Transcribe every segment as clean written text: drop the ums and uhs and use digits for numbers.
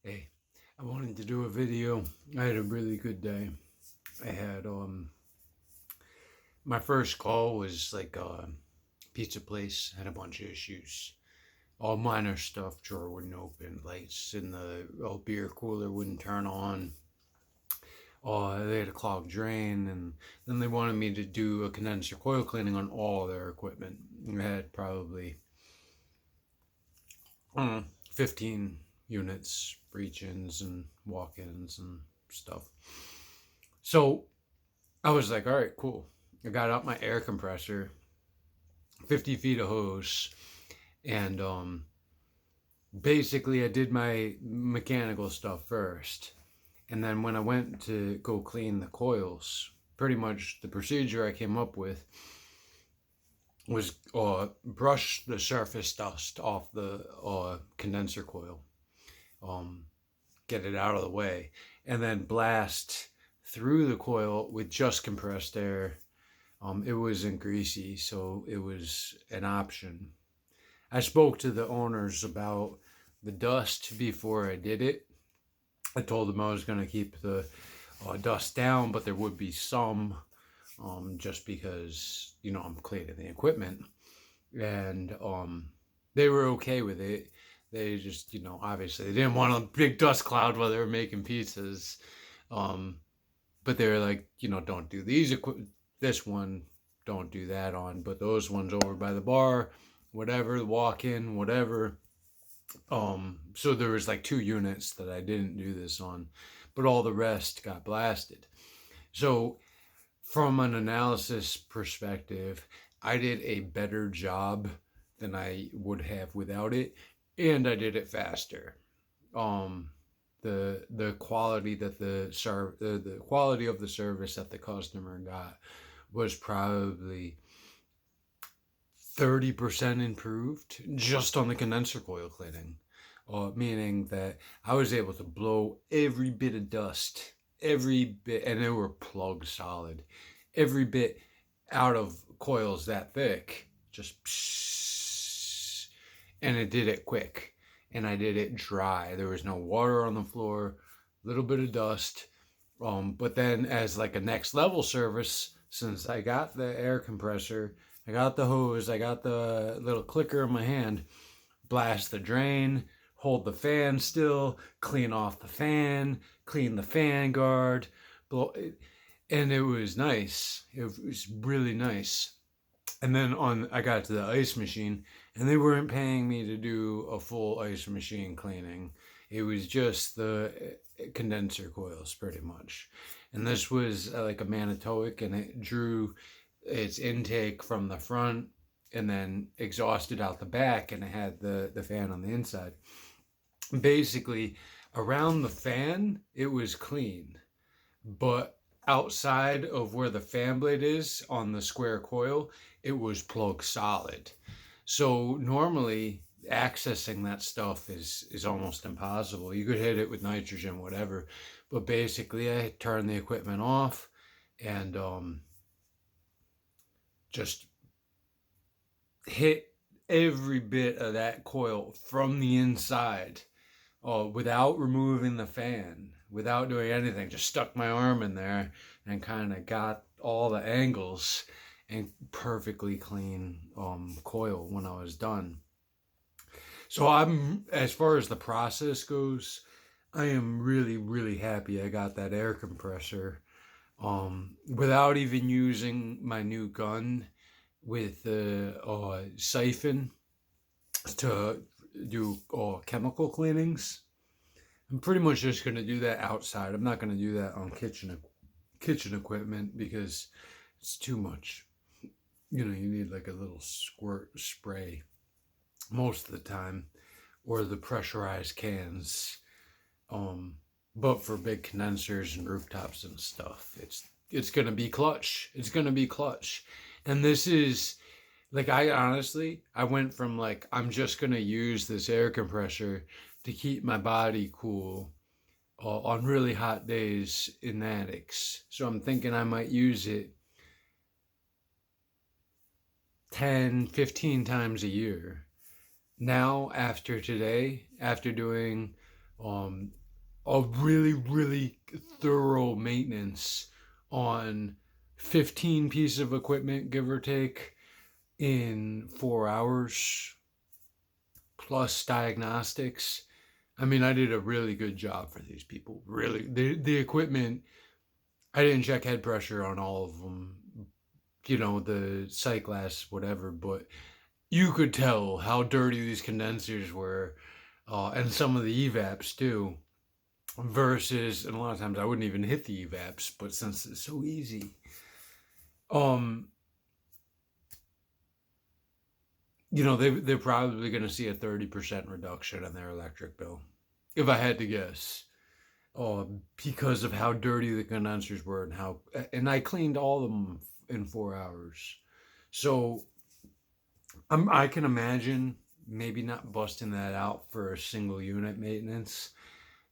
Hey, I wanted to do a video. I had a really good day. I had my first call was like a pizza place, had a bunch of issues. All minor stuff, drawer wouldn't open, lights in the beer cooler wouldn't turn on. They had a clogged drain, and then they wanted me to do a condenser coil cleaning on all their equipment. I had probably 15 units, breach-ins and walk-ins and stuff. So I was like, all right, cool. I got out my air compressor, 50 feet of hose, and basically I did my mechanical stuff first. And then when I went to go clean the coils, pretty much the procedure I came up with was brush the surface dust off the condenser coil, um, get it out of the way, and then blast through the coil with just compressed air. It wasn't greasy, so it was an option. I spoke to the owners about the dust before I did it. I told them I was going to keep the dust down, but there would be some, just because, I'm cleaning the equipment. And they were okay with it. They just, obviously they didn't want a big dust cloud while they were making pizzas. But they were like, don't do this one, don't do that on, but those ones over by the bar, whatever, walk in, whatever. So there was like 2 units that I didn't do this on, but all the rest got blasted. So from an analysis perspective, I did a better job than I would have without it, and I did it faster. The quality that the quality of the service that the customer got was probably 30% improved just on the condenser coil cleaning. Meaning that I was able to blow every bit of dust, every bit, and they were plug solid, every bit out of coils that thick, just psh, and it did it quick. And I did it dry. There was no water on the floor, little bit of dust. But then as like a next level service, since I got the air compressor, I got the hose, I got the little clicker in my hand, blast the drain, hold the fan still, clean off the fan, clean the fan guard, blow, and it was nice. It was really nice. And then I got to the ice machine, and they weren't paying me to do a full ice machine cleaning. It was just the condenser coils, pretty much. And this was like a Manitowoc, and it drew its intake from the front and then exhausted out the back, and it had the fan on the inside. Basically, around the fan, it was clean, but outside of where the fan blade is on the square coil, it was plug solid. So normally accessing that stuff is almost impossible. You could hit it with nitrogen, whatever, but basically I turned the equipment off and just hit every bit of that coil from the inside, without removing the fan, without doing anything. Just stuck my arm in there and kind of got all the angles and perfectly clean coil when I was done. So as far as the process goes, I am really, really happy I got that air compressor without even using my new gun with the siphon to do chemical cleanings. I'm pretty much just going to do that outside. I'm not going to do that on kitchen equipment because it's too much. You need like a little squirt spray most of the time, or the pressurized cans. But for big condensers and rooftops and stuff, it's gonna be clutch. It's gonna be clutch. And this is like, I went from like, I'm just gonna use this air compressor to keep my body cool on really hot days in attics. So I'm thinking I might use it 10, 15 times a year. Now, after today, after doing um, a really, really thorough maintenance on 15 pieces of equipment, give or take, in 4 hours, plus diagnostics. I mean, I did a really good job for these people. Really, the equipment, I didn't check head pressure on all of them, the sight glass, whatever, but you could tell how dirty these condensers were, and some of the evaps too. Versus, and a lot of times I wouldn't even hit the evaps, but since it's so easy, um, they're probably going to see a 30% reduction in their electric bill, if I had to guess. Because of how dirty the condensers were and I cleaned all of them in 4 hours. So I can imagine maybe not busting that out for a single unit maintenance,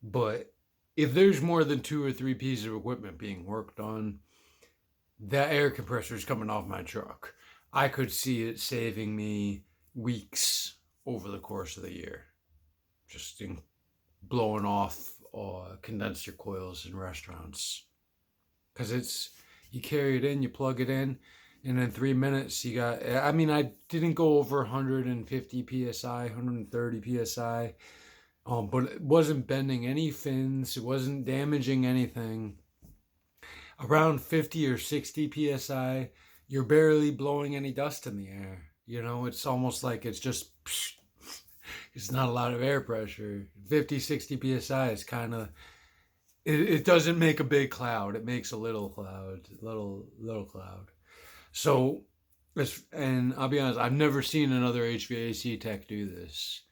but if there's more than 2 or 3 pieces of equipment being worked on, that air compressor is coming off my truck. I could see it saving me weeks over the course of the year, just in blowing off condenser coils in restaurants. Because you carry it in, you plug it in, and in 3 minutes you got. I mean, I didn't go over 150 psi, 130 psi, but it wasn't bending any fins, it wasn't damaging anything. Around 50 or 60 psi, you're barely blowing any dust in the air. It's almost like it's just. It's not a lot of air pressure. 50, 60 psi is kind of. It doesn't make a big cloud. It makes a little cloud, little cloud. So, and I'll be honest, I've never seen another HVAC tech do this.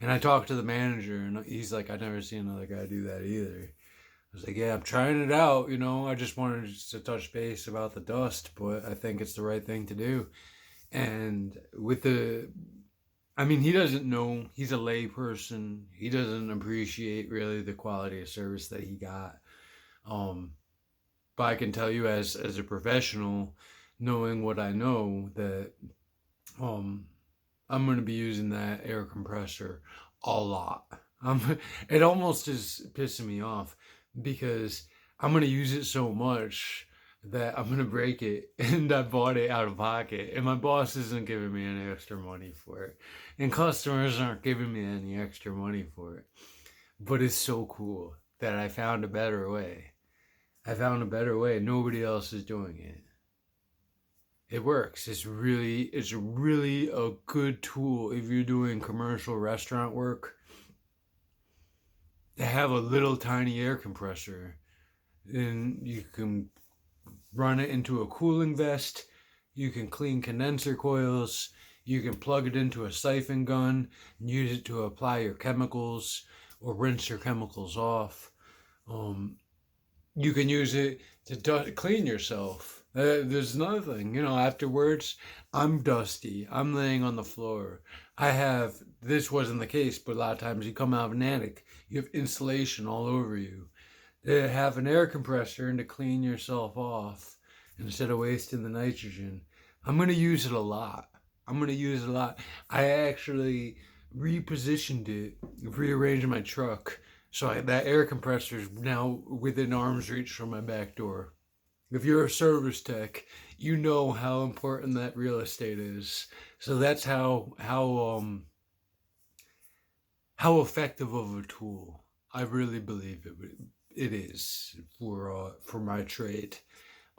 And I talked to the manager, and he's like, I've never seen another guy do that either. I was like, yeah, I'm trying it out. I just wanted to touch base about the dust, but I think it's the right thing to do. And I mean, he doesn't know. He's a lay person. He doesn't appreciate really the quality of service that he got. Um, but I can tell you, as a professional, knowing what I know, that um, I'm going to be using that air compressor a lot. It almost is pissing me off because I'm going to use it so much that I'm going to break it, and I bought it out of pocket, and my boss isn't giving me any extra money for it, and customers aren't giving me any extra money for it. But it's so cool that I found a better way. I found a better way. Nobody else is doing it. It works. It's really a good tool if you're doing commercial restaurant work to have a little tiny air compressor. And you can run it into a cooling vest. You can clean condenser coils. You can plug it into a siphon gun and use it to apply your chemicals or rinse your chemicals off. You can use it to clean yourself. There's another thing, afterwards, I'm dusty. I'm laying on the floor. This wasn't the case, but a lot of times you come out of an attic, you have insulation all over you. To have an air compressor and to clean yourself off instead of wasting the nitrogen. I'm going to use it a lot. I actually repositioned it, rearranged my truck, so that air compressor is now within arm's reach from my back door. If you're a service tech, you know how important that real estate is. So that's how effective of a tool I really believe it is for my trade.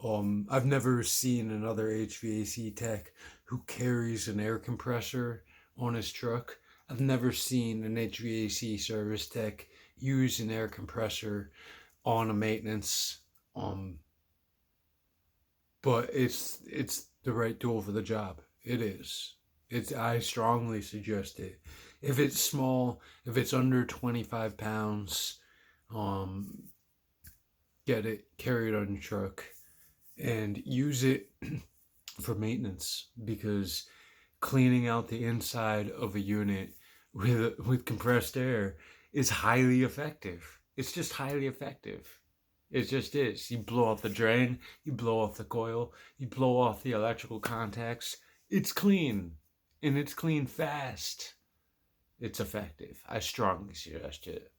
I've never seen another HVAC tech who carries an air compressor on his truck. I've never seen an HVAC service tech use an air compressor on a maintenance. But it's the right tool for the job. It is. I strongly suggest it. If it's small, if it's under 25 pounds, get it, carry it on your truck, and use it for maintenance, because cleaning out the inside of a unit with compressed air is highly effective. It's just highly effective. It just is. You blow off the drain, you blow off the coil, you blow off the electrical contacts. It's clean, and it's clean fast. It's effective. I strongly suggest it.